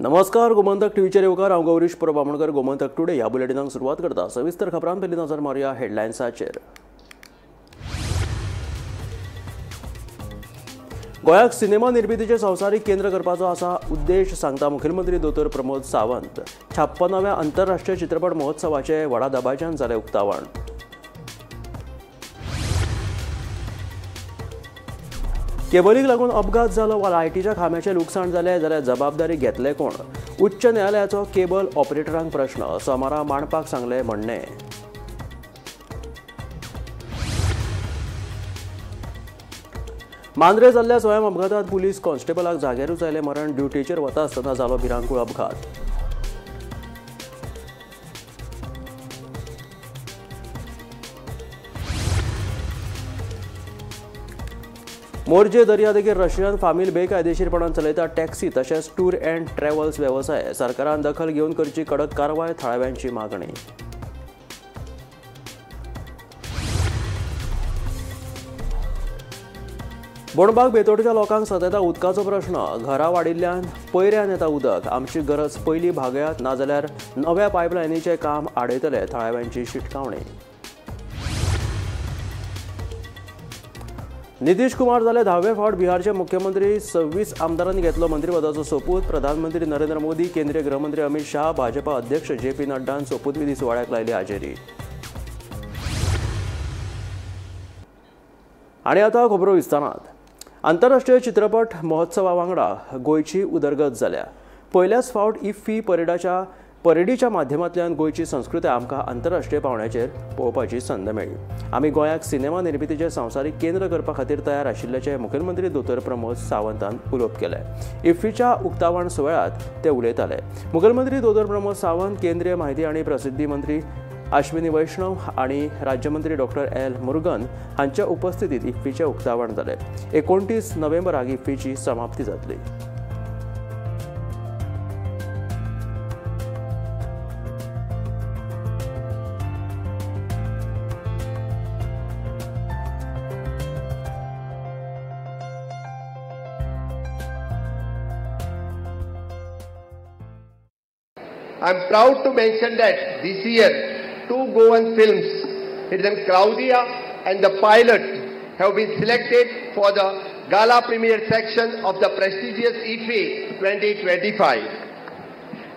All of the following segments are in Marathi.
नमस्कार, गोमंतक टीव्हीचे येवकार हांव गौरीश प्रभामणकर. गोमंतक टुडे ह्या बुलेटिनाक सुरवात करता. सविस्तर खबरां पयलीं नजर मारया हेडलायन्साचेर. गोंयाक सिनेमा निर्मितीचे संवसारीक केंद्र करपाचो आसा उद्देश सांगता मुखेलमंत्री दोतोर प्रमोद सावंत. 56व्या आंतरराष्ट्रीय चित्रपट महोत्सवाचे व्हडा दबाज्यान जाले उक्तावण. केबलीक लागून अपघात जालो वा लायटीच्या खांब्याचें लुकसाण जालें जाल्यार जबाबदारी घेतले कोण? उच्च न्यायालयाचो केबल ऑपरेटरांक प्रश्न. सोमारा मांडपाक सांगले म्हणणे. मांद्रे जाल्ल्या स्वयं अपघातात पुलीस कॉन्स्टेबलाक जाग्यारूच आयले मरण. ड्युटीचेर वता आसतना जालो भिरांकूळ अपघात. मोर्जे दर्यादेगेर रशियन फामील बेकायदेशीरपणान चलयता टॅक्सी तशेंच टूर अँड ट्रॅव्हल्स वेवसाय. सरकारान दखल घेवन करची कडक कारवाय, थळाव्यांची मागणी. बोणबाग बेतोडच्या लोकांक सतयता उदकाचो प्रश्न. घरां वाडिल्ल्यान पयऱ्यान येता उदक. आमची गरज पयली भागयात, नाजाल्यार नव्या पायपलायनीचें काम आडयतले, थळाव्यांची शिटकावणी. नितीश कुमार जाले 10वे फावट बिहारचे मुख्यमंत्री. 26 आमदारांनी घेतलो मंत्रिपदाचो सोपूत. प्रधानमंत्री नरेंद्र मोदी, केंद्रीय गृहमंत्री अमित शाह, भाजपा अध्यक्ष JP नड्डान सोपूतविधी सुवाळ्याक लायली हाजेरी. आनी आतां खबरो विस्तारांत. आंतरराष्ट्रीय चित्रपट महोत्सवा वांगडा गोंयची उदरगत जाल्या. पयल्याच फावट इफ्फी परेडीच्या माध्यमांतल्यान गोंयची संस्कृताय आमकां आंतरराष्ट्रीय पावंड्याचेर पळोवपाची संद मेळ्ळी. आमी गोंयाक सिनेमा निर्मितीचें संवसारीक केंद्र करपा खातीर तयार आशिल्ल्याचें मुखेलमंत्री दोतोर प्रमोद सावंतान उलोवप केलें. इफ्फीच्या उक्तावण सुवाळ्यांत ते उलयताले. मुखेलमंत्री दोतोर प्रमोद सावंत, केंद्रीय म्हायती आनी प्रसिद्धी मंत्री अश्विनी वैष्णव आनी राज्यमंत्री डॉ. L. मुरुगन हांच्या उपस्थितीत इफ्फीचें उक्तावण जालें. 29 नोव्हेंबराक इफ्फीची समाप्ती जातली. I am proud to mention that this year 2 Goan films, Hidden Claudia and The Pilot, have been selected for the gala premiere section of the prestigious IFFI 2025.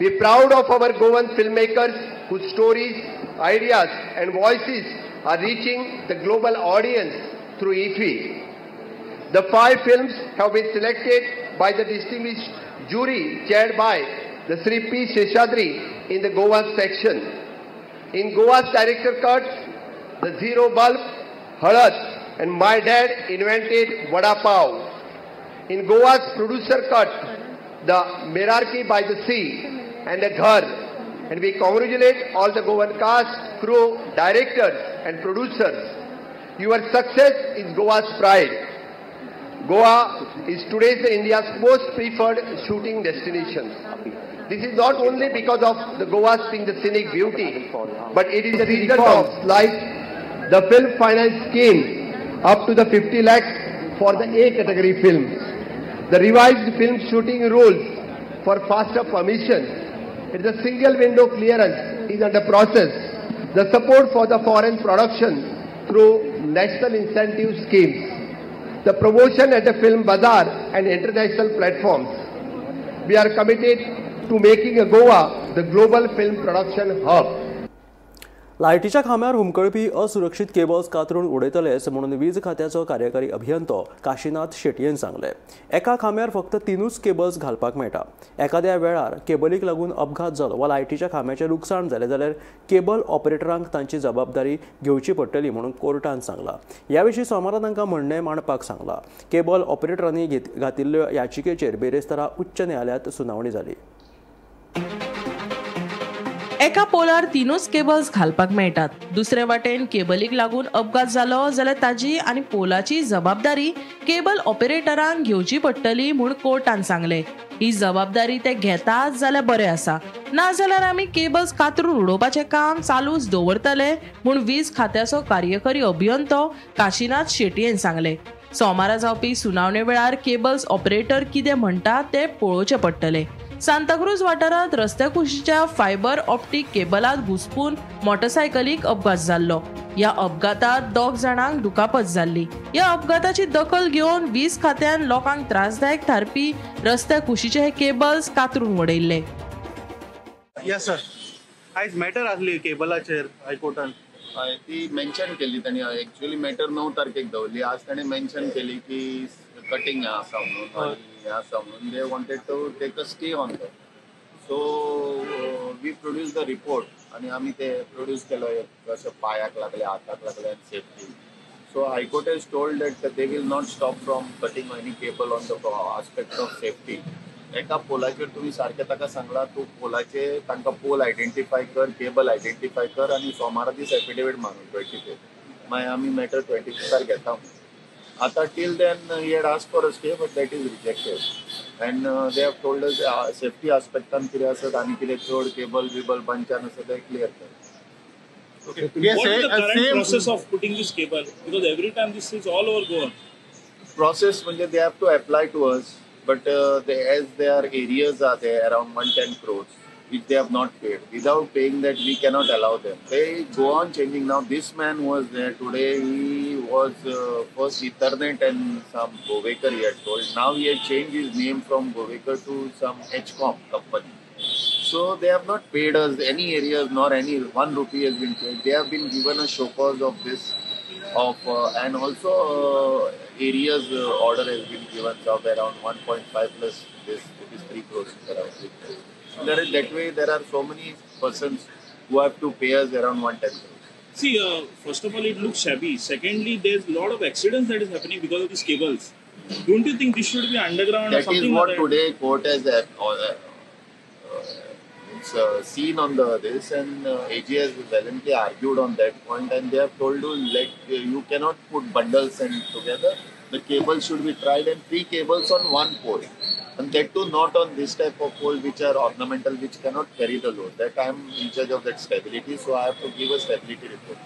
We are proud of our Goan filmmakers whose stories, ideas and voices are reaching the global audience through IFFI. The 5 films have been selected by the distinguished jury chaired by the Sri P. Seshadri in the Goa section. In Goa's director cut, The Zero Bulb, Halat, and My Dad Invented Vada Pav. In Goa's producer cut, The Merarki by the Sea and The Ghar. And we congratulate all the Goan cast, crew, directors and producers. Your success is Goa's pride. Goa is today's India's most preferred shooting destination. This is not only because of the Goa's being the scenic beauty, but it is the result of like the film finance scheme up to the 50 lakhs for the A category films, the revised film shooting rules for faster permission, the single window clearance is under process, the support for the foreign production through national incentive schemes, the promotion at the film bazaar and international platforms. We are committed to making a Goa the global film production hub. लायटीच्या खांब्यार हुमकळपी असुरक्षीत केबल्स कातरून उडयतले म्हणून वीज खात्याचो कार्यकारी अभियंतो काशीनाथ शेटयेन सांगले. एका खांब्यार फक्त 3च केबल्स घालपाक मेळटा. एखाद्या वेळार केबलीक लागून अपघात जालो वा लायटीच्या खांब्याचें लुकसाण जालें जाल्यार केबल ऑपरेटरांक तांची जबाबदारी घेवची पडटली म्हणून कोर्टान सांगला. ह्या विशीं सोमारा तांकां म्हणणें मांडपाक सांगला. केबल ऑपरेटरांनी घातिल्ल्या याचिकेचेर बेरेस्तारा उच्च न्यायालयात सुनावणी जाली. एका पोलार 3च केबल्स घालपाक मेळटात. दुसरे वाटेन केबलीक लागून अपघात जालो जाल्यार ताजी आनी पोलाची जबाबदारी केबल ऑपरेटरांक घेवची पडटली म्हूण कोर्टान सांगले. ही जबाबदारी ते घेतात जाल्यार बरें आसा, नाजाल्यार आमी केबल्स कातरून उडोवपाचें काम चालूच दवरतले म्हूण वीज खात्याचो कार्यकारी अभियंतो काशीनाथ शेटयेन सांगले. सोमारा जावपी सुनावणे वेळार केबल्स ऑपरेटर कितें म्हणटा ते पळोवचें पडटले. सांताक्रूज वाठारात रस्त्या कुशीच्या फायबर ऑप्टीक केबलात घुसपून मोटरसायकलीक अपघात जाल्लो. या अपघातात 2 जाणांक दुखापत जाल्ली. या अपघाताची दखल घेवन 20 खात्यान लोकांक त्रासदायक थारपी रस्त्या कुशीचे हे केबल्स कातरून उडयल्ले. यस सर, आयज मॅटर आसली केबलाचेर हायकोर्टान. ती मेन्शन केली त्यांनी. ॲक्च्युअली मॅटर 9 तारखेक दवरली. आज ताणें मेन्शन केली की कटिंग आसा म्हणून हे आसा म्हणून. They wanted to take a stay on that. So we produce the report आणि आम्ही ते प्रोड्यूस केलो. कशें पांयाक लागले, हाताक लागले आनी safety. So high court has told that they will not stop from cutting any cable on the aspect of safety. एका पोलाचेर तुम्ही सारकें ताका सांगला तूं पोलाचेर तांकां पोल आयडेंटिफाय कर, केबल आयडेंटिफाय कर आनी सोमारा दीस एफिडेवीट मारून 25 मागीर आमी मॅटर 25 घेता. आतां till then he had asked for a stay but that is rejected and they have told us safety आस्पेक्टान कितें आसत आनी कितें चड केबल बिबल बंचान आसा ते क्लियर कर. Okay. What is the current process of putting this cable? Because every time this is all over Goa. Process म्हणजे they have to apply to us. But as their areas are there around 110 crores, which they have not paid. Without paying that, we cannot allow them. They go on changing. Now, this man was there today. He was first Ethernet and some Govekar, he had told. Now he had changed his name from Govekar to some HCOM company. So they have not paid us any areas, nor any 1 rupee has been paid. They have been given a show cause of this. And also areas order has been given of around 1.5 plus this, it is 3 crores around. There is, that way there are so many persons who have to pay us around 110 crores. See, first of all, it looks shabby. Secondly, there's a lot of accidents that is happening because of these cables. Don't you think this should be underground That or something? That is what like today court has seen on this, and AG has valiantly argued on that point, and they have told you you cannot put bundles and together. The cables should be tried, and 3 cables on 1 pole, and that too not on this type of pole which are ornamental, which cannot carry the load. That I am in charge of that stability, so I have to give a stability report.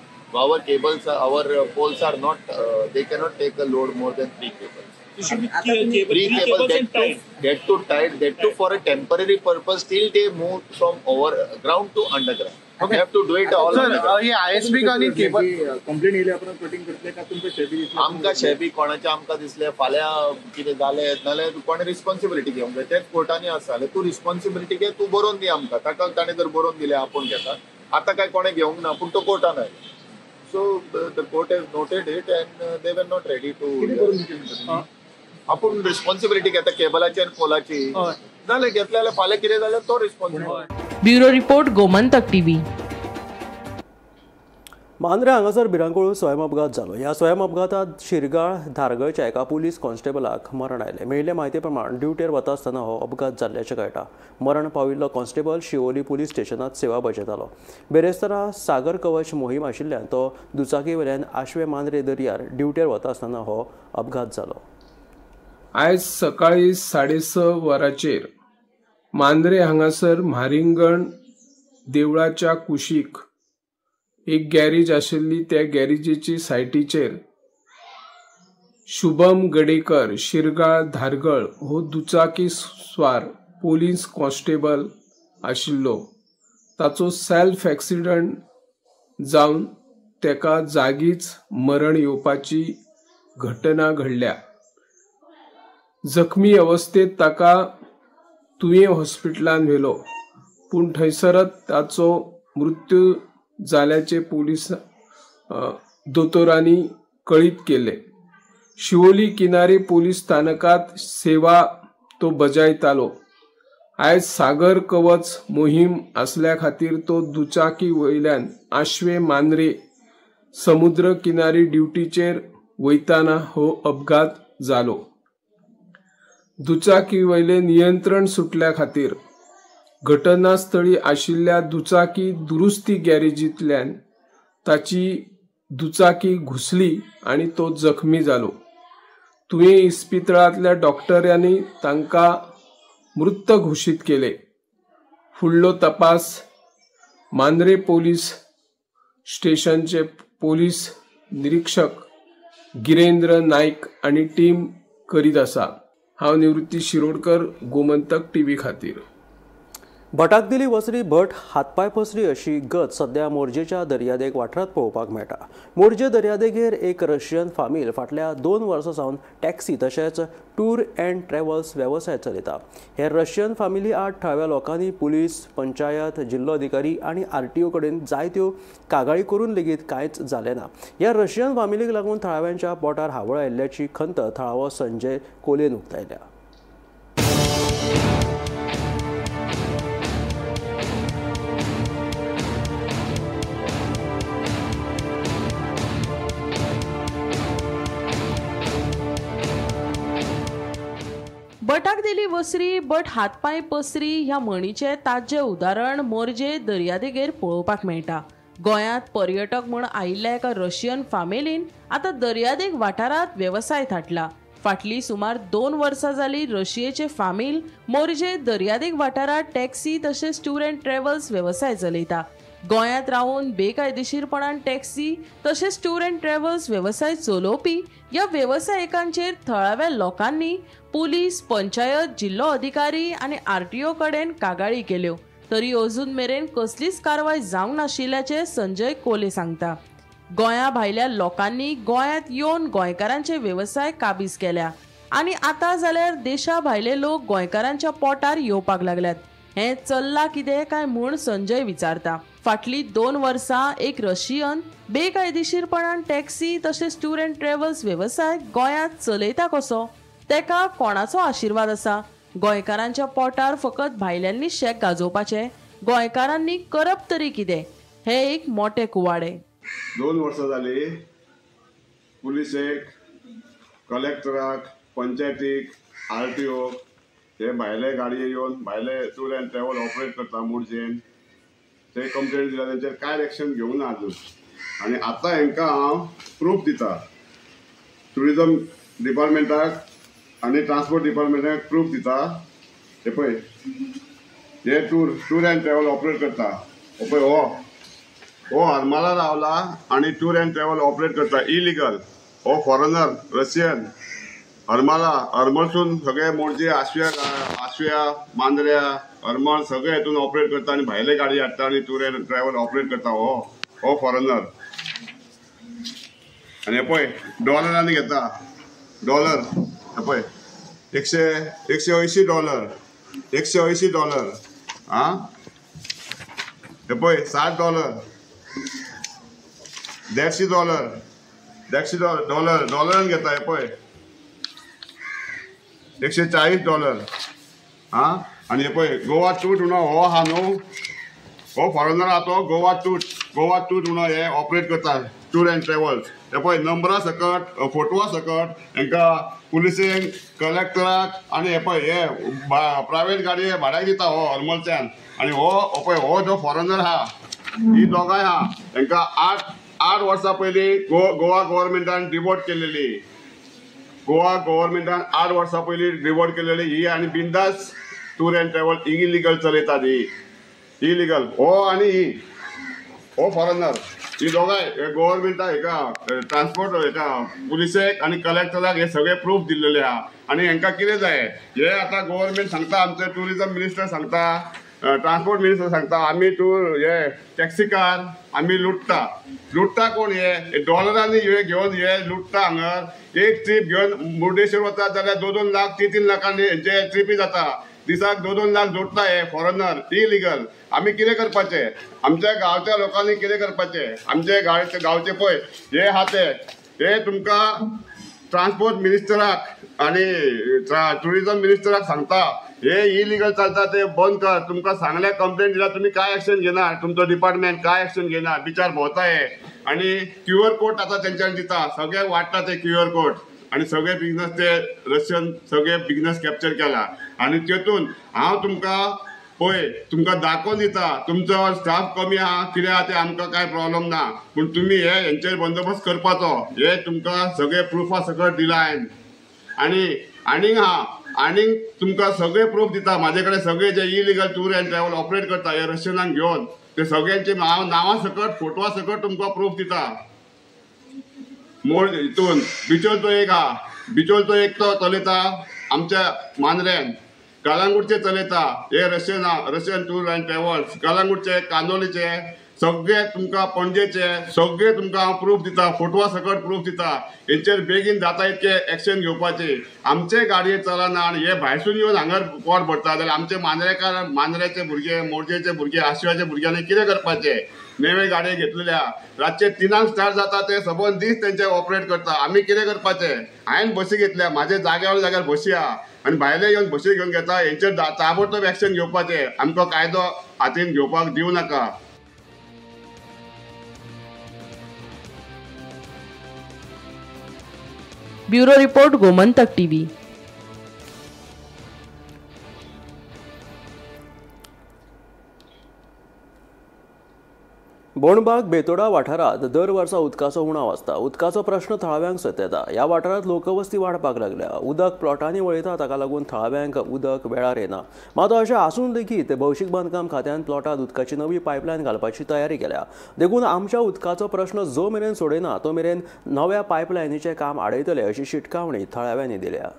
Our cables, our poles are not, they cannot take a load more than 3 cables. it should be three cables and tied. That too for a temporary purpose till they move from overground to underground. Okay. They have to do it all. Sir, ये ISP का नहीं केबल कंप्लेंट येयली आपण कटिंग करतले का तुमचे शेबी आमका शेबी कोणाचे आमका दिसले फाल्या कितें जाले नाल्यार कोणी रिस्पॉन्सिबिलिटी घेवंक जाय. तेच कोर्टांनी आसा जाल्यार तूं रिस्पॉन्सिबिलिटी घे, तूं बरोवन दी आमकां. ताका ताणें जर बरोवन दिलें आपूण घेता. आतां काय कोणें घेवंक ना पूण तो कोर्टान आयलो. So the court has noted it and they were not ready to. आपण रिस्पॉन्सिबिलिटी घेता केबलाची आणि पोलाची जाल्यार घेतले जाल्यार फाल्यां कितें जाल्यार तो responsible. Bureau report Gomantak TV. Mandrem हांगासर भिरांकूळ स्वयं अपघात जालो. ह्या स्वयं अपघातात शिरगाळ धारगळच्या एका पुलीस कॉन्स्टेबलाक मरण आयलें. मेळिल्ले म्हायती प्रमाण ड्युटेर वता आसतना हो अपघात जाल्ल्याचें कळटा. मरण पाविल्लो कॉन्स्टेबल शिवोली पुलीस स्टेशनात सेवा बजयतालो. बेरेस्तारा सागर कवच मोहीम आशिल्ल्यान तो दुचाकी वयल्यान आशवे मांद्रे दर्यार ड्युटेर वता आसतना हो अपघात जालो. आयज सकाळी 6:30 वरांचेर मांद्रे हांगासर म्हारिंगण देवळाच्या कुशीक एक गॅरेज आशिल्ली. त्या गॅरेजीची सायटीचेर शुभम गडेकर शिरगाळ धारगळ हो दुचाकी स्वार पोलीस कॉन्स्टेबल आशिल्लो. ताचो सेल्फ एक्सिडंट जावन तेका जागीच मरण येवपाची घटना घडल्या. जखमी अवस्थेत ताका तुये हॉस्पिटलांत व्हेलो पूण थंयसरच ताचो मृत्यू जाल्याचे पोलीस दोतोरांनी कळीत केले. शिवोली किनारे पोलीस स्थानकात सेवा तो बजायतालो. आयज सागर कवच मोहीम असल्या खातीर तो दुचाकी वयल्यान आशवे मांद्रे समुद्र किनारी ड्युटीचेर वयताना हो अपघात जालो. दुचाकी वयले नियंत्रण सुटल्या खातीर घटनास्थळी आशिल्ल्या दुचाकी दुरुस्ती गॅरेजींतल्यान ताची दुचाकी घुसली आणि तो जखमी जालो. तुये इस्पितळांतल्या डॉक्टरांनी तांकां मृत घोशीत केले. फुडलो तपास मांद्रे पोलीस स्टेशनचे पोलीस निरीक्षक गिरेंद्र नाईक आणि टीम करीत आसा. हांव निवृत्ती शिरोडकर, गोमंतक टीव्ही खातीर. भटाक दिली वसरी भट हातपाय पसरी अशी गत सध्या मोरजेच्या दर्यादेग वाठारात पळोवपाक मेळटा. मोरजे दर्यादेगेर एक रशियन फामील फाटल्या 2 वर्सां सावन टॅक्सी तशेंच टूर अँड ट्रॅव्हल्स वेवसाय चलयता. हे रशियन फामिली आड थळाव्या लोकांनी पुलीस, पंचायत, जिल्लो अधिकारी आनी RTO कडेन जायत्यो कागाळी करून लेगीत कांयच जालें ना. ह्या रशियन फामिलीक लागून थळाव्यांच्या पोटार हावळ आयिल्ल्याची खंत थळावो संजय कोलेन उक्तायल्या. भटाक दिली वसरी बट हातपाय पसरी ह्या म्हणीचे ताजे उदाहरण मोरजे दर्यादेगेर पळोवपाक मेळटा. गोंयांत पर्यटक म्हूण आयिल्ल्या एका रशियन फामिलीन आतां दर्यादेग वाठारांत वेवसाय थाटला. फाटली सुमार 2 वर्सां जाली रशियेचे फामील मोरजे दर्यादेग वाठारांत टॅक्सी तशेंच टूर अँड ट्रॅव्हल्स वेवसाय चलयता. गोंयांत रावून बेकायदेशीरपणान टॅक्सी तशेंच टूर अँड ट्रॅव्हल्स वेवसाय चलोवपी ह्या वेवसायिकांचेर थळाव्या लोकांनी पुलीस, पंचायत, जिल्लो अधिकारी आनी RTO कडेन कागाळी केल्यो, तरी अजून मेरेन कसलीच कारवाय जावंक नाशिल्ल्याचे संजय कोले सांगता. गोंया भायल्या लोकांनी गोंयांत येवन गोंयकारांचे वेवसाय काबीज केल्या आनी आतां जाल्यार देशा भायले लोक गोंयकारांच्या पोटार येवपाक लागल्यात. हें चल्लां कितें काय म्हूण संजय विचारता. फाटली 2 वर्सां एक रशियन बेकायदेशीरपणान टॅक्सी तशेंच टूर अँड ट्रॅव्हल्स वेवसाय गोंयांत चलयता कसो? तेका कोणाचो आशिर्वाद आसा? गोंयकारांच्या पोटार फकत भायल्यांनी शेक गाजोवपाचें? गोंयकारांनी करप तरी कितें? हे एक मोठे कुवाडे. 2 वर्सां जाली पुलिसेक, कलेक्टराक, पंचायतीक, RTO हे भायले गाडये येवन भायले टूर अँड ट्रॅव्हल ऑपरेट करता मोरजेन. ते कंप्लेंट दिला, तेंचेर कांय एक्शन घेवंक ना अजून. आनी आतां हांकां हांव प्रूफ दिता, ट्युरिजम डिपार्टमेंटाक आनी ट्रान्सपोर्ट डिपार्टमेंटाक प्रूफ दिता. हे पळय, हे टूर अँड ट्रॅव्हल ऑपरेट करता. हो पळय, हो हरमाला रावला आनी टूर अँड ट्रॅव्हल ऑपरेट करता इलिगल. हो फॉरेनर रशियन हरमळसून सगळे मोरजे, आशव्या, मांद्र्या, हरमळ सगळे हितून ऑपरेट करता आनी भायले गाडी हाडटा आनी टूर अँड ट्रॅव्हल ऑपरेट करता. हो फॉरेनर. आनी हे पळय, डॉलरांनी घेता. डॉलर हे पळय, $180 $180. आं, हे पळय, $60 $150 डॉलरान घेता. हे पळय, $140. आं, आनी हे पळय, गोवा टूट म्हणून हो आहा न्हू, हो फॉरेनर आहा तो. गोवा टूट म्हणून हे ऑपरेट करता टूर अँड ट्रॅव्हल्स. हे पळय, नंबरा सकट, फोटवा सकट हांकां पुलिसेक, कलेक्टराक आनी हे पळय, हे प्रायवेट गाडी भाड्याक दिता हो हरमलच्यान. आनी हो पळय, हो जो फॉरेनर आहा, ही दोगांय आहा, हांकां 8 वर्सां पयलीं गोवा गव्हर्मेंटान डिवोर्ट केलेली. गोवा गव्हर्मेंटान 8 वर्सां पयलीं डिवोर्ट केलेली. ही आनी बिंदास टूर अँड ट्रॅव्हल इलिगल चलयता. इलिगल हो आनी हो फॉरेनर, ही दोगांय गव्हर्मेंटाक हेका ट्रान्सपोर्ट हेका पुलिसेक आनी कलेक्टराक हे सगळे प्रूफ दिल्लेले आहा. आनी हांकां कितें जाय, हे आतां गव्हर्मेंट सांगता, आमचे ट्युरिजम मिनिस्टर सांगता, ट्रान्सपोर्ट मिनिस्टर सांगता, आमी हे टॅक्सी कार आमी लुटता कोण? हे डॉलरांनी हे घेवन हे लुटता. हांगर एक ट्रीप घेवन मुर्डेश्वर वता जाल्यार 2-2 लाख 3-3 लाखांनी हेंचे ट्रिपी जाता. दिसाक 2-2 लाख जोडटा हे फॉरेनर इलिगल. आमी कितें करपाचें? आमच्या गांवच्या लोकांनी कितें करपाचें? आमचे गांवचे पळय हे आहा ते तुमकां ट्रान्सपोर्ट मिनिस्टराक आनी ट्युरिजम मिनिस्टराक सांगता, हे इलिगल चलता ते बंद कर. तुमकां सांगल्या, कंप्लेंट दिला, तुमी कांय एक्शन घेना. तुमचो डिपार्टमेंट कांय एक्शन घेना. बिचार भोंवता हे. आनी QR कोड आतां तेंच्यांनी दिता, सगळे वाडटा ते QR कोड. आनी सगळे बिझनस ते रशियन सगळे बिझनस कॅप्चर केला. आनी तेतून हांव तुमकां दाखोवन दिता, तुमचो स्टाफ कमी आहा, कितें आहा ते आमकां कांय प्रॉब्लम ना, पूण तुमी हेंचेर बंदोबस्त करपाचो. हे तुमकां सगळे प्रुफा सकट दिला हांवें. आनीक तुमकां सगळे प्रूफ दिता. म्हाजे कडेन सगळे जे illegal tour and travel operate करता हे रशियनाक घेवन, ते सगळ्यांचे नांवां सकट, फोटवा सकट तुमकां प्रूफ दिता. हितून बिचोलचो एक आहा, बिचोलचो एक तो चलयता आमच्या मांद्र्यान. कलंगूटचे चलयता हे रशियन टूर अँड ट्रॅव्हल्स, कलंगूटचे, कांदोलीचे, सगळे तुमकां पणजेचे सगळे तुमकां हांव प्रूफ दिता, फोटवा सकट प्रूफ दिता. हेंचेर बेगीन जाता इतके एक्शन घेवपाचे. आमचे गाडये चलना आनी हे भायरसून येवन हांगर पोट भरता जाल्यार आमचे मांद्रेचे भुरगे, मोरजेचे भुरगे, आशिवाचे भुरग्यांनी कितें करपाचें? नेवे गाडये घेतलेल्या रातचे 3 स्टार्ट जाता ते सबंद दीस तेंचे ऑपरेट करता. आमी कितें करपाचें? हांवें बसी घेतल्या, म्हाजे जाग्यार बसी आहा आनी भायले येवन बसी घेवन घेता. हेंचेर ताबडतोब एक्शन घेवपाचें. आमकां कायदो हातीन घेवपाक दिवं नाका. Bureau report, Gomantak TV. Bondbag Betora वाठारात दर वर्सा उदकाचो उणाव आसता. उदकाचो प्रश्न थळाव्यांक सतयता. ह्या वाठारांत लोकवस्ती वाडपाक लागल्या. उदक प्लॉटांनी वळयता, ताका लागून थळाव्यांक उदक वेळार येना. मात अशें आसून लेगीत भौशीक बांदकाम खात्यान प्लॉटांत उदकाची नवी पायपलायन घालपाची तयारी केल्या. देखून आमच्या उदकाचो प्रश्न जो मेरेन सोडयना तो मेरेन नव्या पायपलायनीचें काम आडयतले अशी शिटकावणी थळाव्यांनी दिल्या.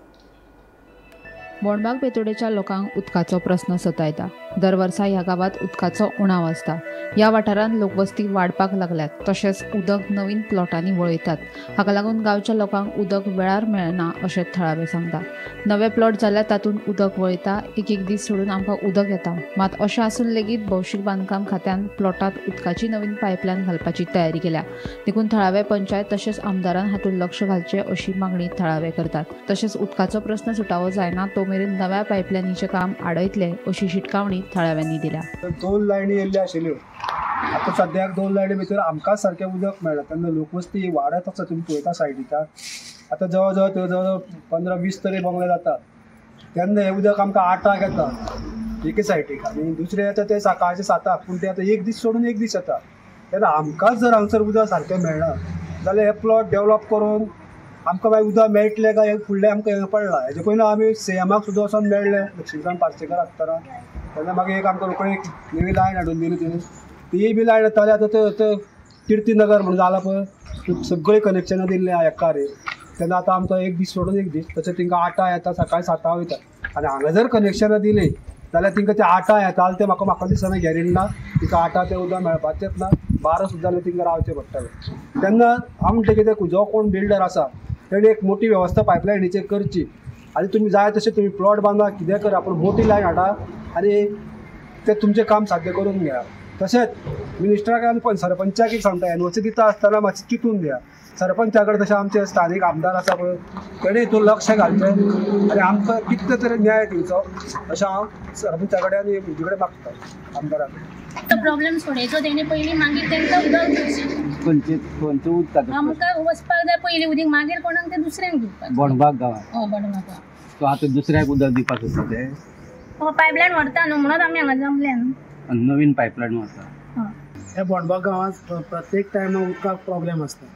बोंडबाग बेतोडेच्या लोकांक उदकाचो प्रश्न सतायता. दर वर्सा ह्या गावात उदकाचो उणाव आसता. ह्या वाठारांत लोकवस्ती वाडपाक लागल्यात, तशेंच उदक नवीन प्लॉटांनी वळयतात. हाका लागून गांवच्या लोकांक उदक वेळार मेळना अशें थळावे सांगता. नवे प्लॉट जाल्यार तातूंत उदक वळयता. एक दीस सोडून आमकां उदक येता. मात अशें आसून लेगीत भौशीक बांदकाम खात्यान प्लॉटांत उदकाची नवीन पायपलायन घालपाची तयारी केल्या. देखून थळावे पंचायत तशेंच आमदारान हातूंत लक्ष घालचें अशी मागणी थळावे करतात. तशेंच उदकाचो प्रश्न सुटावो जायना तो मेरेन नव्या पायपलायनीचें काम आडयतले अशी शिटकावणी थळाव्यांनी दिल्या. 2 लायनी येयल्ल्यो आशिल्ल्यो. आतां सद्याक 2 लायनी भितर आमकां सारकें उदक मेळना. तेन्ना लोकवस्ती वाडत आसा तुमी पळयता सायडीका. आतां जवळ जवळ 15-20 तरी बंगले जातात. तेन्ना हें उदक आमकां 8 येता एके सायडीक आनी दुसरे येता ते सकाळचे 7. पूण ते आतां एक दीस सोडून एक दीस येता. तेन्ना आमकांच जर हांगसर उदक सारकें मेळना जाल्यार हे प्लॉट डेवलप करून आमकां मागीर उदक मेळटलें काय फुडलें आमकां हें पडलां. हेजे पयलीं आमी सीएमाक सुद्दां वचोन मेळ्ळे लक्ष्मीकांत पार्सेकर आसतना. तेन्ना मागीर एक आमकां रोखडी नवी लायन हाडून दिली तेणी. ती बी लायन येताली. आतां किर्तीनगर म्हणून जाला पळय सगळीं कनेक्शनां दिल्लीं एका रे. तेन्ना आतां आमकां एक दीस सोडून एक दीस तशें तिंका 8 येता, सकाळीं 7 वयता. आनी हांगा जर कनेक्शनां दिलीं जाल्यार तिंका ते 8 येताले ते म्हाका दिसना गॅरेंटी ना तिका 8 ते उदक मेळपाचेंच ना. 12 सुद्दां जाल्यार तिंका रावचें पडटलें. तेन्ना हांव म्हणटा कितें जो कोण बिल्डर आसा तेणी एक मोठी वेवस्था पायपलायनीचेर करची. आनी तुमी जाय तशें तुमी प्लॉट बांदा कितें करा पूण मोठी लायन हाडा आनी ते तुमचें काम साध्य करून घ्या. तशेंच मिनिस्टराक आनी सरपंचाक सांगता एनओसी दिता आसतना मातशें चिंतून घ्या. सरपंचा कडेन तशें आमचे स्थानीक आमदार आसा पळय तेणें हितून लक्ष घालचें आनी आमकां कितले तरी न्याय दिवचो अशें हांव सरपंचा कडेन आनी हेजे कडेन मागता आमदारा कडेन. तो प्रॉब्लेम सोडायचो तेणी पयलीं मागीर तांकां उदक दिवचें. उदक आमकां वचपाक जाय पयलीं उदीक मागीर कोणाक तें दुसऱ्यांक दिवपाक. बोंडबाग गांवांत बोंडबाग गांवांत सो आतां दुसऱ्याक उदक दिवपाक सोदता ते पायपलायन व्हरता न्हू म्हणून आमी हांगा जमल्या न्हू नवीन पायपलायन व्हरता. ह्या बोंडबाग गांवांत प्रत्येक टायमार उदकाक प्रॉब्लेम आसता.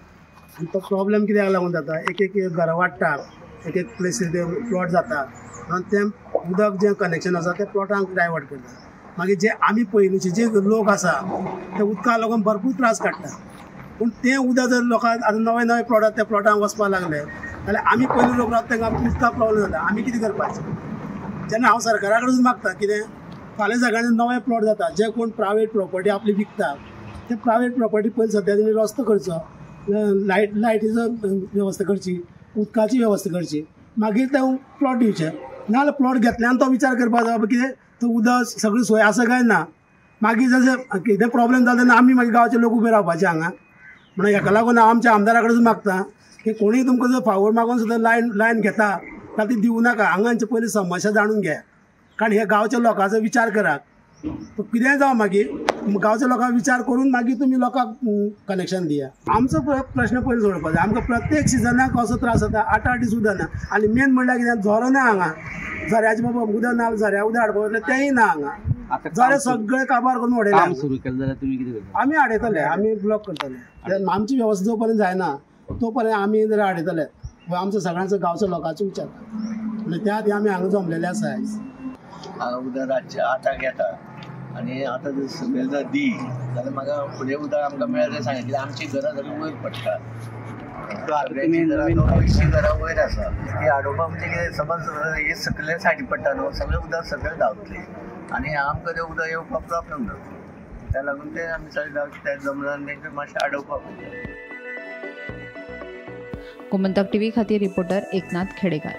आनी तो प्रॉब्लेम कित्याक लागून जाता एक घरां वाडटा एक प्लेसीर ते प्लॉट जाता आनी तें उदक जें कनेक्शन आसा तें प्लॉटांक डायवर्ट करता. मागीर जे आमी पयलींचे जे लोक आसा ते उदकाक लागून भरपूर त्रास काडटा. पूण तें उदक जर लोकांक आतां नवे प्लॉट त्या प्लॉटांक वचपाक लागले जाल्यार आमी पयलीं लोक रावता तांकां आमकां उदकाक प्रॉब्लेम जाता. आमी कितें करपाचें? जेन्ना हांव सरकारा कडेन मागता कितें फाल्यां सकाळीं नवे प्लॉट जाता जे कोण प्रायवेट प्रॉपर्टी आपली विकता ते प्रायवेट प्रॉपर्टी पयलीं सद्या तेणी रस्तो करचो, लायटीचो वेवस्था करची, उदकाची वेवस्था करची, मागीर ते प्लॉट दिवचे. नाजाल्यार प्लॉट घेतल्यान तो विचार करपाक जाय कितें तो उदक सगळी सोय आसा काय ना. मागीर जशें कितें प्रॉब्लेम जाता तेन्ना आमी मागीर गांवचे लोक उबे रावपाचे हांगा. म्हणून हेका लागून हांव आमच्या आमदारा कडेन मागता की कोणीय तुमकां जर फावोर मागून सुद्दां लायन घेता जाल्यार ती दिवं नाका. हांगांचे पयलीं समस्या जाणून घे कारण हे गांवच्या लोकांचो विचार करात. कितेंय जावं मागीर गांवच्या लोकांक विचार करून मागीर तुमी लोकांक कनेक्शन दिया. आमचो प्रश्न पयलीं सोडपाक जाय. आमकां प्रत्येक सिजनाक कसो त्रास जाता 8 दीस उदक ना. आनी मेन म्हणल्यार कितें झरो ना हांगा. झऱ्याचे बाबा उदक ना झऱ्या उदक हाडपाक वयतले तेंय ना हांगा. झरे सगळे काबार करून उडयले. सुरू केलें जाल्यार तुमी कितें करता? आमी हाडयतले, आमी ब्लॉक करतले. आमची वेवस्था जो पर्यंत जायना तो पर्यंत आमी जर हाडयतले. आमचो सगळ्यांचो गांवचो लोकांचो विचार म्हणजे त्या खातीर आमी हांगा जमलेले आसा. हांगा उदक रातचे 8 येता आनी आतां जर सगळें जर दी जाल्यार म्हाका फुडें उदक आमकां मेळटा सांगितलें. आमची घरां सगळीं वयर पडटा 280 घरां वयर आसा ती आडोवपा म्हणजे कितें समज हे सकले सायडी पडटा न्हू सगळें उदक सकयल धांवतलें आनी आमकां तें उदक येवपाक प्रॉब्लेम जाता त्या लागून ते आमी सगळे गांवचे त्या जमनान तेंचे मातशें आडोवपाक पडटा. गोमंतक टीव्ही खातीर रिपोर्टर एकनाथ खेडेकार.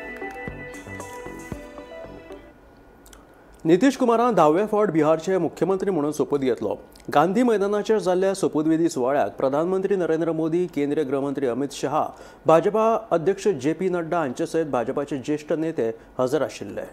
नितीश कुमारान 10वे फावट बिहारचे मुख्यमंत्री म्हणून सोपूत घेतलो. गांधी मैदानाचेर जाल्ल्या सोपूतविधी सुवाळ्याक प्रधानमंत्री नरेंद्र मोदी, केंद्रीय गृहमंत्री अमित शहा, भाजपा अध्यक्ष JP नड्डा हांचे सयत भाजपाचे ज्येष्ठ नेते हजर आशिल्ले.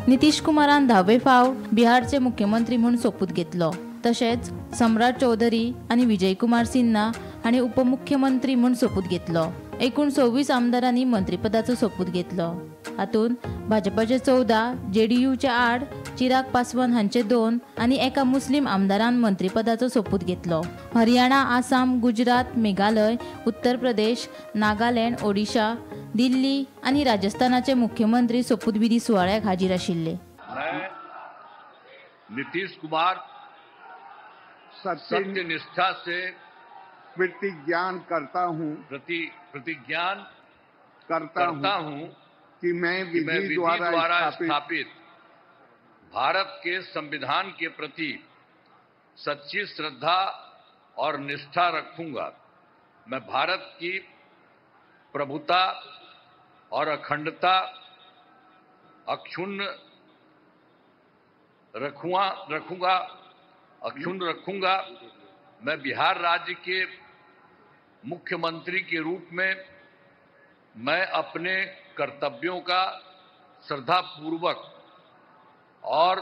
नितीश कुमारान 10वे फावट बिहारचे मुख्यमंत्री म्हणून सोपूत घेतलो. तशेंच सम्राट चौधरी आणि विजयकुमार सिन्हा हांणी उपमुख्यमंत्री म्हणून सोपूत घेतलो. एकूण 26 आमदारांनी मंत्रीपदाचो सोपूत घेतलो. हातूंत भाजपाचे 14, JDUचे 8, चिराग पासवान हांचे 2 आनी एका मुस्लिम आमदारान मंत्रीपदाचो सोपूत घेतलो. हरियाणा, आसाम, गुजरात, मेघालय, उत्तर प्रदेश, नागालँड, ओडिशा, दिल्ली आनी राजस्थानाचे मुख्यमंत्री सोपूतविधी सुवाळ्याक हाजीर आशिल्ले. नीतीश कुमार सत्यनिष्ठा से प्रतिज्ञान करता हूँ कि मैं विधि द्वारा स्थापित भारत के संविधान के प्रति सच्ची श्रद्धा और निष्ठा रखूंगा. मैं भारत की प्रभुता और अखंडता अक्षुण्ण रखूंगा. मैं बिहार राज्य के मुख्यमंत्री के रूप में मैं अपने कर्तव्यों का श्रद्धापूर्वक और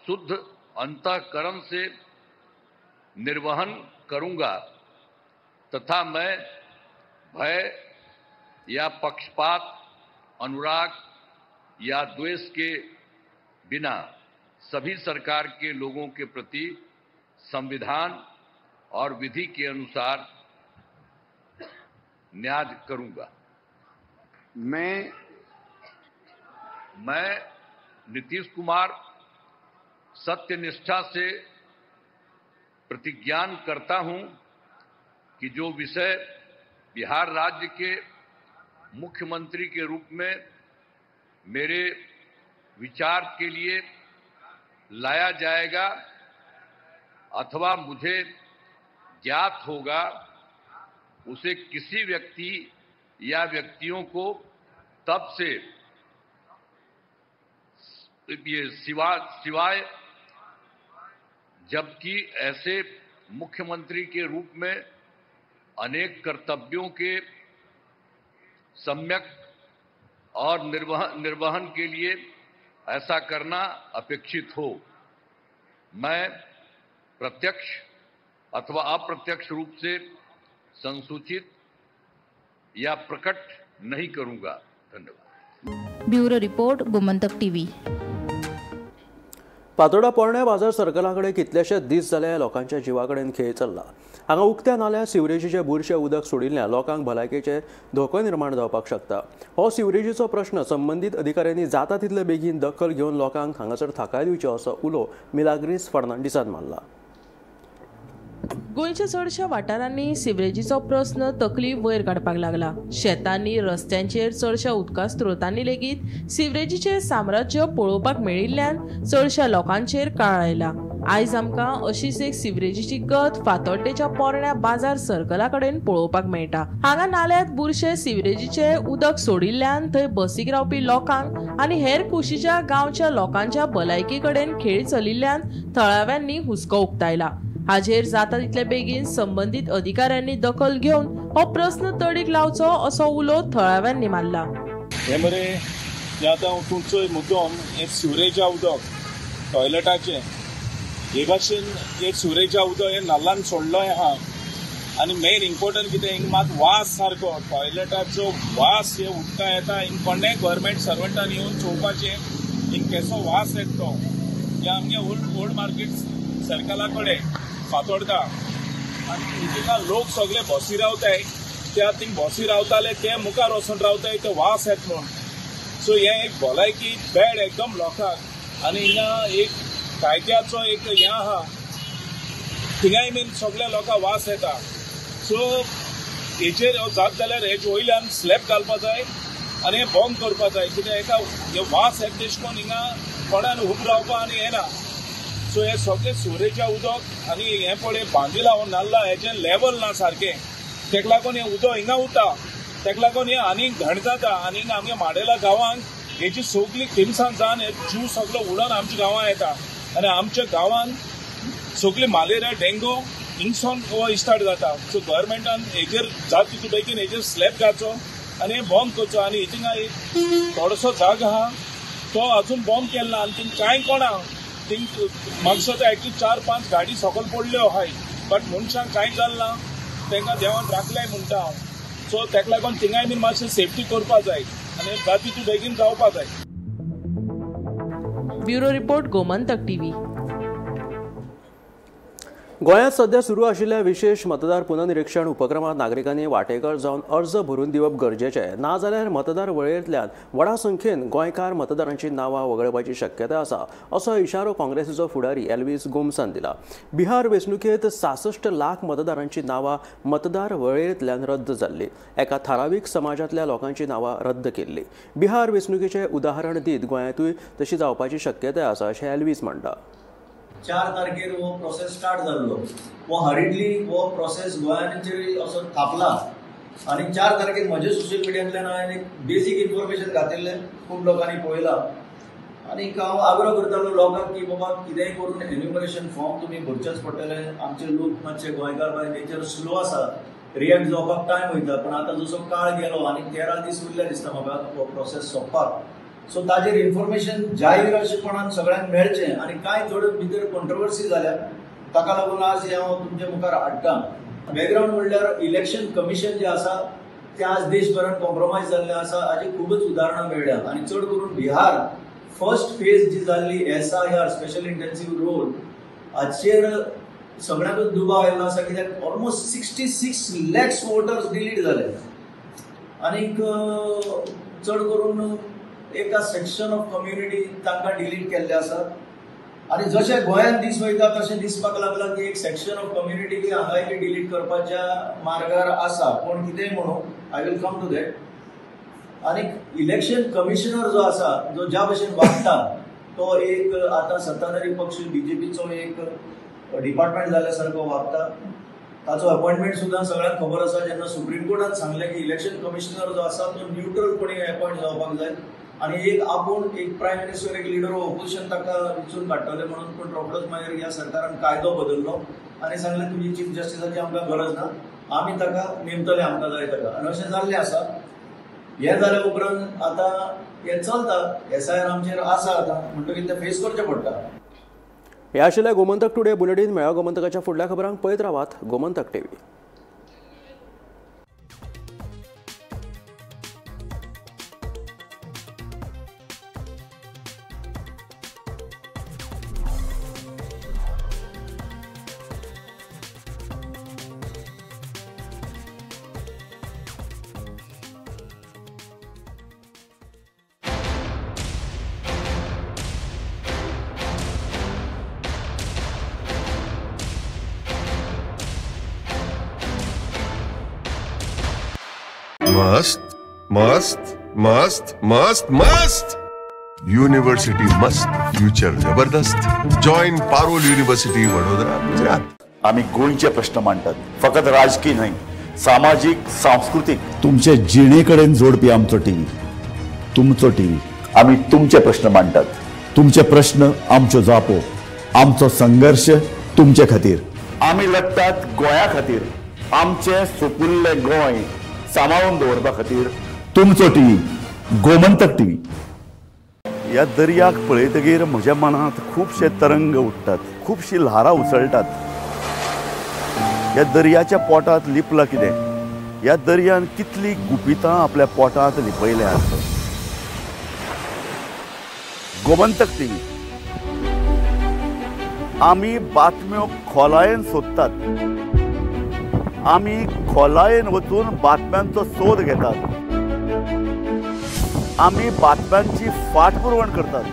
शुद्ध अंतःकरण से निर्वहन करूंगा तथा मैं भय या पक्षपात, अनुराग या द्वेष के बिना सभी सरकार के लोगों के प्रति संविधान और विधि के अनुसार न्याय करूंगा. मैं नीतीश कुमार सत्यनिष्ठा से प्रतिज्ञान करता हूं कि जो विषय बिहार राज्य के मुख्यमंत्री के रूप में मेरे विचार के लिए लाया जाएगा अथवा मुझे ज्ञात होगा उसे किसी व्यक्ति या व्यक्तियों को तब से सिवाय जबकि ऐसे मुख्यमंत्री के रूप में अनेक कर्तव्यों के सम्यक और निर्वहन के लिए ऐसा करना अपेक्षित हो. मैं प्रत्यक्ष अथवा अप्रत्यक्ष रूप से संसूचित या प्रकट नहीं करूंगा. धन्यवाद. Bureau report, Gomantak TV. पातोडा पोरण्या बाजार सर्कलाकडे कितलेशेच दीस जाले लोकांच्या जिवाकडेन खेळ चल्ला. हांगा उक्त्या नाल्यार सिवरेजीचे बुरशे उदक सोडिल्ल्यान लोकांक भलायकेचे धोको निर्माण जावपाक शकता. हो सिवरेजीचो प्रश्न संबंधीत अधिकाऱ्यांनी जाता तितले बेगीन दखल घेवन लोकांक हांगासर थाकाय दिवची असो उलो मिलाग्रीस फर्नांडिसान मारला. गोंयच्या चडशा वाठारांनी सिवरेजीचो प्रश्न तकली वयर काडपाक लागला. शेतांनी, रस्त्यांचेर, चडशा उदका स्त्रोतांनी लेगीत सिवरेजीचे साम्राज्य पळोवपाक मेळिल्ल्यान चडशा लोकांचेर काळ आयला. आयज आमकां अशीच एक सिवरेजीची गत फातोड्डेच्या पोरण्या बाजार सर्कला कडेन पळोवपाक मेळटा. हांगा नाल्यात बुरशे सिवरेजीचे उदक सोडिल्ल्यान थंय बसीक रावपी लोकांक आनी हेर कुशीच्या गांवच्या लोकांच्या भलायकी कडेन खेळ चलिल्ल्यान थळाव्यांनी हुस्को उक्तायला. हाजेर जाता तितले बेगीन संबंधीत अधिकाऱ्यांनी दखल घेवन हो प्रश्न तडीक लावचो असो उलो थळाव्यांनी मारला. हे मरे आतां तुमचो मुद्दम एक सिवरेजा उदक टॉयलेटाचें हे भाशेन एक सिवरेजा उदक हे नाल्लान सोडलोय आहा आनी मेन इम्पॉर्टंट कितें हिंग मात वास सारको टॉयलेटाचो वास हे उदका येता. हिंग कोणेय गव्हर्मेंट सर्वंटान येवन चोवपाचें हिंग केसो वास येता तो. हे आमगे ओल्ड मार्केट सर्कला कडेन फातोडटा आनी तिका लोक सगळे बसी रावताय. त्या थिंग बसी रावताले ते मुखार वचून रावताय ते वास येता म्हणून. सो हे एक भलायकी बॅड एकदम लोकांक आनी हिंगा एक कायद्याचो एक हें आहा थिंगाय बीन सगळ्या लोकांक वास येता. सो हेचेर जात जाल्यार हेचे वयल्यान स्लॅब घालपाक जाय आनी हें बंद करपाक जाय, कित्याक हेका हे वास येता तेश कोन्न हिंगा कोणान उब रावपा आनी हें ना. सो हे सगळें सुरेच्या उदक आनी हें पळय बांदिला हो नाल्ला हेचें लेवल ना सारकें, तेका लागून हें उदक हिंगा उरता, तेका लागून हें आनीक घण जाता. आनीक आमगे माडेला गांवांक हेची सगळी थिमसां जावन हे जीव सगळो उडोवन आमच्या गांवांत येता आनी आमच्या गांवांत सगळी मलेरिया डेंगू हिंगसोन हो स्टार्ट जाता. सो गव्हर्मेंटान हेचेर जाता तितू बेगीन हेचेर स्लॅब घालचो आनी हें बंद करचो. आनी हिंगा एक थोडोसो जाग आहा तो अजून बंद केलो ना आनी थिंग कांय कोणा थिंग म्हाका दिसता एक्चुअली 4-5 गाडी सकयल पडल्यो आहाय, बट मनशांक कांय जालें ना, तांकां देवान राखल्याय म्हणटा हांव. सो तेका लागून थिंगाय बीन मातशें सेफ्टी करपा जाय आनी जाता तितू बेगीन जावपा जाय. Bureau report, Gomantak TV. गोंयांत सध्या सुरू आशिल्ल्या विशेष मतदार पुनर्निरीक्षण उपक्रमात नागरिकांनी वांटेकार जावन अर्ज भरून दिवप गरजेचें, नाजाल्यार मतदार वळेरेंतल्यान व्हडा संख्येन गोंयकार मतदारांची नांवां वगळपाची शक्यताय आसा, असो इशारो काँग्रेसीचो फुडारी एल्वीस गुमसान दिला. बिहार वेंचणुकेंत 66 लाख मतदारांची नांवां मतदार वळेरेंतल्यान रद्द जाल्ली. एका थारावीक समाजांतल्या लोकांची नांवां रद्द केल्ली. बिहार वेंचणुकेचें उदाहरण दीत गोंयांतूय तशी जावपाची शक्यताय आसा अशें एल्वीस म्हणटा. 4 तारखेर वो प्रोसेस स्टार्ट जाल्लो, वो हरिडली वो प्रोसेस गोंयांचेर असो थापला आनी 4 तारखेर म्हज्या सोशल मिडियांतल्यान हांवें एक बेसीक इन्फॉर्मेशन घातिल्लें, खूब लोकांनी पळयलां आनी हांव आग्रह करतालो लोकांक की बाबा कितेंय करून एन्युमरेशन फॉर्म तुमी भरचेच पडटले. आमचे लोक मातशे गोंयकार बाय नेचर स्लो आसा, रिएक्ट जावपाक टायम वयता, पण आतां जसो काळ गेलो आनी 13 दीस उरले दिसता म्हाका हो प्रोसेस सोंपपाक. सो ताजेर इन्फॉर्मेशन जाहीर अशेंपणान सगळ्यांक मेळचें आनी कांय थोड्यो भितर कॉन्ट्रोवर्सी जाल्या, ताका लागून आज हांव तुमचे मुखार हाडटां. बॅकग्रावंड म्हणल्यार इलेक्शन कमिशन जे आसा ते आज देशभरात कॉम्प्रोमायज जाल्ले आसा, हाजी खूबच उदाहरणां मेळ्ळ्या आनी चड करून बिहार फर्स्ट फेज जी जाल्ली SIR स्पेशल इंटेन्सिव्ह रोल हाचेर सगळ्यांकूच दुबाव आयिल्लो आसा, कित्याक ऑलमोस्ट 66 लॅक्स वोटर्स डिलीट जाले आनीक चड करून एका सेक्शन ऑफ कम्युनिटी तांकां डिलीट केल्ले आसा. आनी जशें गोंयांत दीस वयता तशें दिसपाक लागला की एक सेक्शन ऑफ कम्युनिटी हांगाय डिलीट करपाच्या मार्गार आसा. कोण कितेंय म्हणू, I will come to that. आनीक इलेक्शन कमिशनर जो आसा, जो ज्या भशेन वागता, तो एक आतां सत्ताधारी पक्ष BJPचो एक डिपार्टमेंट जाल्या सारको वागता. ताचो अपॉइंटमेंट सुद्दां सगळ्यांक खबर आसा. जेन्ना सुप्रीम कोर्टान सांगलें की इलेक्शन कमिशनर जो आसा तो न्यूट्रलपणे अपॉइंट जावपाक जाय आनी आपूण एक प्रायम मिनिस्टर, एक लिडर ऑफ ऑपोजिशन ताका विचून काडटले म्हणून, पूण रोखडोच मागीर ह्या सरकारान कायदो बदललो आनी सांगलें तुजी चीफ जस्टिसाची आमकां गरज ना, आमी ताका नेमतले आमकां जाय ताका. आनी अशें जाल्लें आसा. हें जाल्या उपरांत आतां हें चलता, SIR आमचेर आसा आतां, म्हणटकीर तें फेस करचें पडटा. हे आशिल्लें गोमंतक टुडे बुलेटीन. मेळा गोमंतकाच्या फुडल्या खबरांक पळयत रावात गोमंतक टीव्ही. मस्त मस्त मस्त मस्त मस्त. युनिव्हर्सिटी मस्त, फ्युचर जबरदस्त. Join Parul university Vadodara, Gujarat. आम्ही गोंयचे प्रश्न मांडटात, फकत राजकीय न्हय, सामाजिक सांस्कृतिक. तुमचे जिणेकडेन जोडपी आमचो टीव्ही, तुमचो टीव्ही. आम्ही तुमचे प्रश्न मांडटात. तुमचे प्रश्न आमच्यो जापो, आमचो संघर्ष तुमचे खातीर. आम्ही लढटात गोंया खातीर. आमचे सोपुल्ले गोंय सांबाळून दवरपा खातीर. तुमचो टीव्ही, गोमंतक टीव्ही. ह्या दर्याक पळयतकीर म्हज्या मनांत खुबशे तरंग उठटात, खुबशी ल्हारां उसळटात. ह्या दर्याच्या पोटांत लिपलां कितें? ह्या दर्यान कितली गुपितां आपल्या पोटांत लिपयल्यात. गोमंतक टीव्ही. आमी बातम्यो खोलायेन सोदतात. आमी खोलायेन वचून बातम्यांचो सोद घेतात. आमी बातम्यांची फाटपुरवण करतात.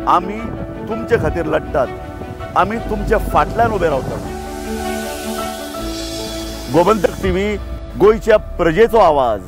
आमी तुमचे खातीर लढटात. आमी तुमच्या फाटल्यान उबे रावतात. गोमंतक टीव्ही, गोयच्या प्रजेचो आवाज.